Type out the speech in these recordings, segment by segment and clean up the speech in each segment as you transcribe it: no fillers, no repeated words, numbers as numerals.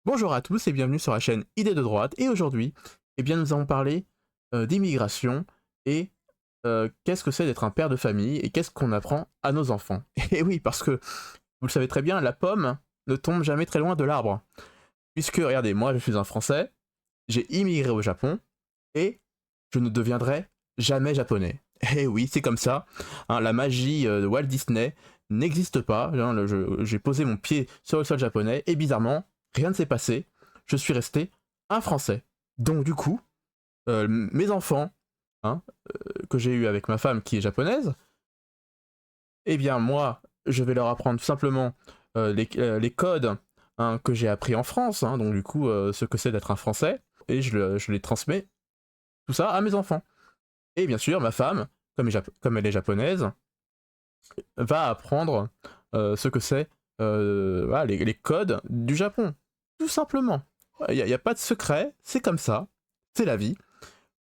Bonjour à tous et bienvenue sur la chaîne Idées de droite. Et aujourd'hui, nous allons parler d'immigration et qu'est-ce que c'est d'être un père de famille et qu'est-ce qu'on apprend à nos enfants. Et oui, parce que vous le savez très bien, la pomme ne tombe jamais très loin de l'arbre. Puisque, regardez, moi je suis un Français, j'ai immigré au Japon et je ne deviendrai jamais japonais. Et oui, c'est comme ça, hein, la magie de Walt Disney n'existe pas. Hein, j'ai posé mon pied sur le sol japonais et bizarrement, rien ne s'est passé. Je suis resté un Français. Donc du coup, mes enfants, hein, que j'ai eu avec ma femme qui est japonaise, eh bien moi, je vais leur apprendre tout simplement les codes, hein, que j'ai appris en France, hein, donc du coup, ce que c'est d'être un Français, et je les transmets, tout ça, à mes enfants. Et bien sûr, ma femme, comme elle est japonaise, va apprendre ce que c'est voilà, les codes du Japon. Tout simplement. Il n'y a pas de secret, c'est comme ça, c'est la vie.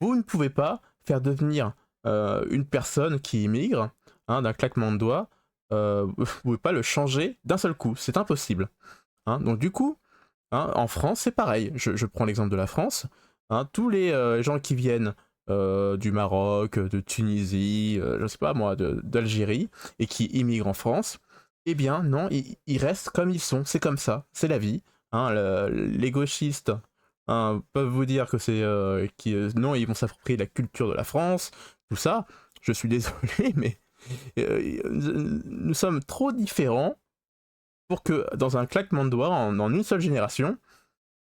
Vous ne pouvez pas faire devenir une personne qui immigre, hein, d'un claquement de doigts, vous ne pouvez pas le changer d'un seul coup, c'est impossible. Hein. Donc du coup, hein, en France, c'est pareil. Je prends l'exemple de la France. Hein, tous les gens qui viennent du Maroc, de Tunisie, je sais pas moi, d'Algérie, et qui immigrent en France, eh bien non, ils restent comme ils sont. C'est comme ça, c'est la vie. Hein, les gauchistes, hein, peuvent vous dire que c'est non, ils vont s'approprier la culture de la France, tout ça. Je suis désolé, mais nous sommes trop différents pour que dans un claquement de doigts, en une seule génération,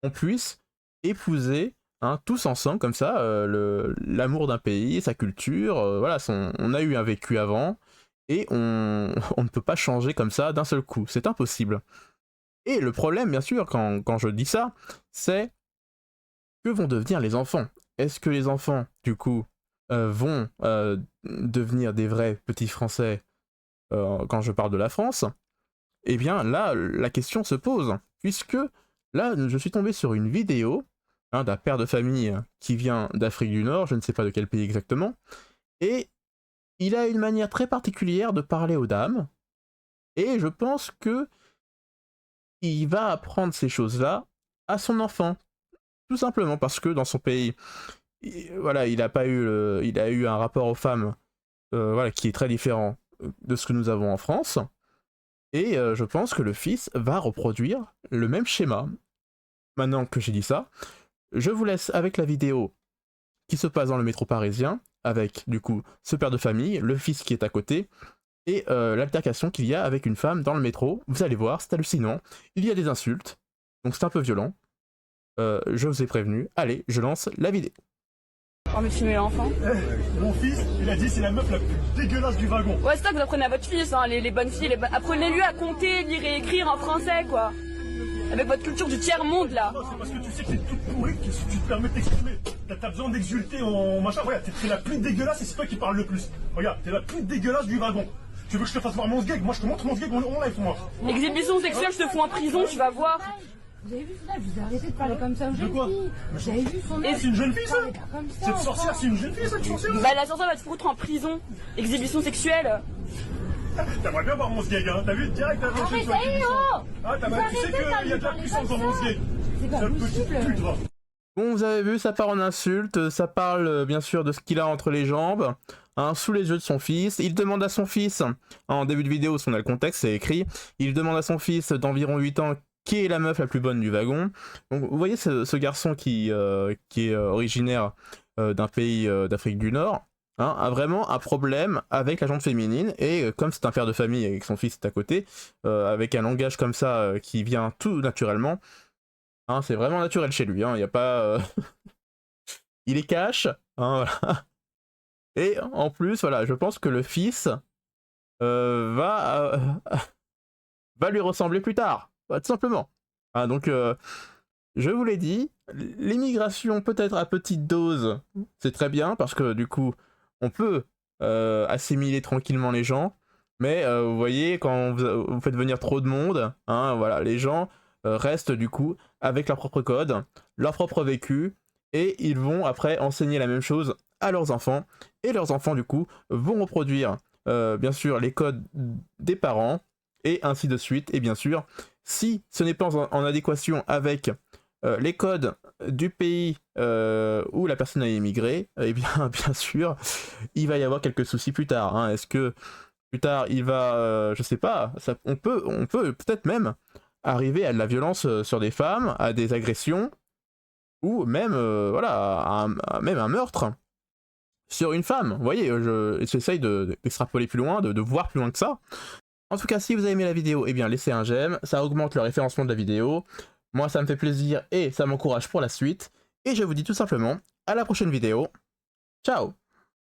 on puisse épouser, hein, tous ensemble comme ça l'amour d'un pays, sa culture, voilà, on a eu un vécu avant et on ne peut pas changer comme ça d'un seul coup, c'est impossible. Et le problème, bien sûr, quand je dis ça, c'est que vont devenir les enfants. Est-ce que les enfants, du coup, vont devenir des vrais petits Français quand je parle de la France? Eh bien là, la question se pose, puisque là, je suis tombé sur une vidéo, hein, d'un père de famille qui vient d'Afrique du Nord, je ne sais pas de quel pays exactement, et il a une manière très particulière de parler aux dames, et je pense que il va apprendre ces choses-là à son enfant, tout simplement parce que dans son pays, voilà, il a pas eu, il a eu un rapport aux femmes, voilà, qui est très différent de ce que nous avons en France, et je pense que le fils va reproduire le même schéma. Maintenant que j'ai dit ça, je vous laisse avec la vidéo qui se passe dans le métro parisien, avec du coup ce père de famille, le fils qui est à côté, et l'altercation qu'il y a avec une femme dans le métro. Vous allez voir, c'est hallucinant. Il y a des insultes, donc c'est un peu violent. Je vous ai prévenu. Allez, je lance la vidéo. Oh mais filmez l'enfant. Mon fils, il a dit c'est la meuf la plus dégueulasse du wagon. Ouais, c'est ça que vous apprenez à votre fils, hein, les bonnes filles. Apprenez-lui à compter, lire et écrire en français, quoi. Avec votre culture du tiers-monde, là. Non, c'est parce que tu sais que t'es toute pourrie que si tu te permets de t'exprimer. T'as besoin d'exulter en machin. Regarde, t'es la plus dégueulasse et c'est toi qui parles le plus. Regarde, t'es la plus dégueulasse du wagon. Tu veux que je te fasse voir mon sgeg? Moi je te montre mon sgeg, on live moi. Exhibition sexuelle, je te fous en prison, tu vas voir. Vous avez vu ça? Je vous ai arrêté de parler comme ça aux jeunes quoi? filles. Vous avez vu son Ah, âge? c'est une jeune fille ça? Parlez pas comme ça, Cette sorcière, enfin. c'est une jeune fille cette sorcière? Bah la sorcière va te foutre en prison. Exhibition sexuelle. T'aimerais bien voir mon sgeg, hein? T'as vu direct la prochaine fois. Arrêtez, oh! Ah, tu sais qu'il y a de la puissance dans mon sgeg. C'est pas Cette petite possible. pute va. Bon, vous avez vu, ça part en insulte, ça parle bien sûr de ce qu'il a entre les jambes, hein, sous les yeux de son fils. Il demande à son fils, en début de vidéo, si on a le contexte, c'est écrit, il demande à son fils d'environ 8 ans qui est la meuf la plus bonne du wagon. Donc vous voyez ce garçon qui est originaire d'un pays d'Afrique du Nord, hein, a vraiment un problème avec la gente féminine, et comme c'est un père de famille et que son fils est à côté, avec un langage comme ça qui vient tout naturellement, hein, c'est vraiment naturel chez lui, hein, y a pas, il est cash, hein, voilà. Et en plus, voilà, je pense que le fils va lui ressembler plus tard, tout simplement. Hein, donc, je vous l'ai dit, l'immigration peut-être à petite dose, c'est très bien, parce que du coup, on peut assimiler tranquillement les gens, mais vous voyez, quand vous faites venir trop de monde, hein, voilà, les gens restent du coup avec leur propre code, leur propre vécu, et ils vont après enseigner la même chose à leurs enfants, et leurs enfants du coup vont reproduire bien sûr les codes des parents, et ainsi de suite, et bien sûr si ce n'est pas en adéquation avec les codes du pays où la personne a immigré, eh bien, bien sûr, il va y avoir quelques soucis plus tard. Hein. Est-ce que plus tard, il va, je sais pas, on peut peut-être même arriver à de la violence sur des femmes, à des agressions, ou même, voilà, même un meurtre sur une femme. Vous voyez, j'essaye d'extrapoler plus loin, de voir plus loin que ça. En tout cas, si vous avez aimé la vidéo, eh bien laissez un j'aime, ça augmente le référencement de la vidéo. Moi, ça me fait plaisir et ça m'encourage pour la suite. Et je vous dis tout simplement, à la prochaine vidéo. Ciao!